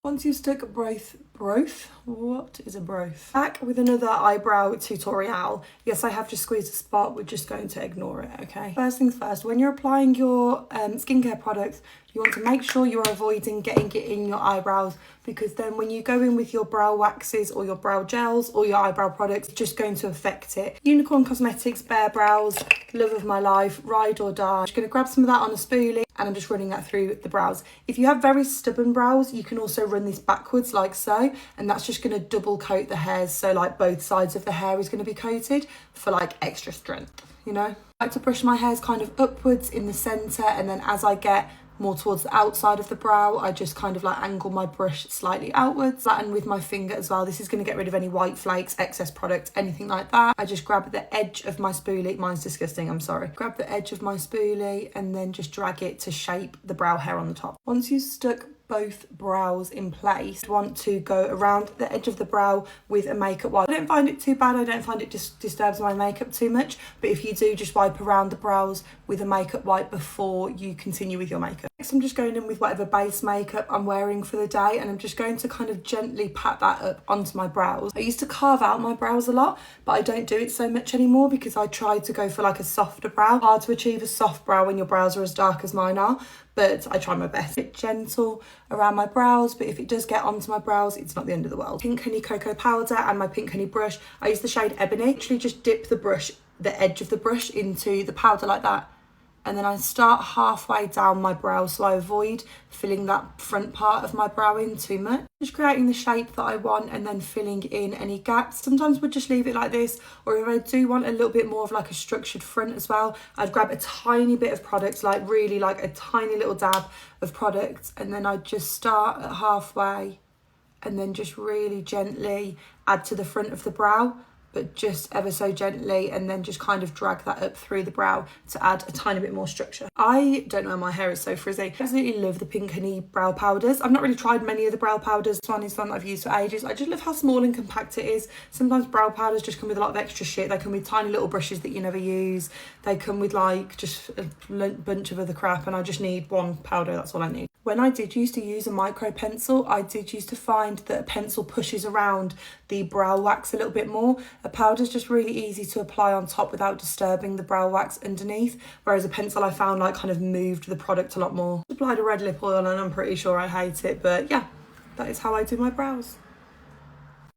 Once you've stuck what is a broth? Back with another eyebrow tutorial. Yes, I have just squeezed a spot. We're just going to ignore it, okay? First things first, when you're applying your skincare products, you want to make sure you're avoiding getting it in your eyebrows, because then when you go in with your brow waxes or your brow gels or your eyebrow products, it's just going to affect it. Unicorn Cosmetics Bare Brows, love of my life, ride or die. I'm just going to grab some of that on a spoolie and I'm just running that through the brows. If you have very stubborn brows, you can also run this backwards like so, and that's just going to double coat the hairs, so like both sides of the hair is going to be coated for like extra strength, you know? I like to brush my hairs kind of upwards in the centre, and then as I get more towards the outside of the brow, I just kind of like angle my brush slightly outwards, flatten with my finger as well. This is going to get rid of any white flakes, excess product, anything like that. I just grab the edge of my spoolie, mine's disgusting, I'm sorry. Grab the edge of my spoolie and then just drag it to shape the brow hair on the top. Once you've stuck both brows in place, you want to go around the edge of the brow with a makeup wipe. I don't find it too bad, I don't find it just disturbs my makeup too much, but if you do, just wipe around the brows with a makeup wipe before you continue with your makeup. Next, I'm just going in with whatever base makeup I'm wearing for the day, and I'm just going to kind of gently pat that up onto my brows. I used to carve out my brows a lot, but I don't do it so much anymore because I tried to go for like a softer brow. Hard to achieve a soft brow when your brows are as dark as mine are, but I try my best. A bit gentle around my brows, but if it does get onto my brows, it's not the end of the world. Pink Honey Cocoa Powder and my Pink Honey brush. I use the shade Ebony. Actually just dip the edge of the brush into the powder like that, and then I start halfway down my brow, so I avoid filling that front part of my brow in too much. Just creating the shape that I want and then filling in any gaps. Sometimes we'll just leave it like this, or if I do want a little bit more of like a structured front as well, I'd grab a tiny bit of product, like really like a tiny little dab of product, and then I'd just start at halfway and then just really gently add to the front of the brow, but just ever so gently, and then just kind of drag that up through the brow to add a tiny bit more structure. I don't know why my hair is so frizzy. I absolutely love the Pink Honey brow powders. I've not really tried many of the brow powders. This one is one that I've used for ages. I just love how small and compact it is. Sometimes brow powders just come with a lot of extra shit. They come with tiny little brushes that you never use. They come with like just a bunch of other crap, and I just need one powder, that's all I need. When I did used to use a micro pencil, I did used to find that a pencil pushes around the brow wax a little bit more. A powder is just really easy to apply on top without disturbing the brow wax underneath, whereas a pencil I found like kind of moved the product a lot more. Applied a red lip oil and I'm pretty sure I hate it, but yeah, that is how I do my brows.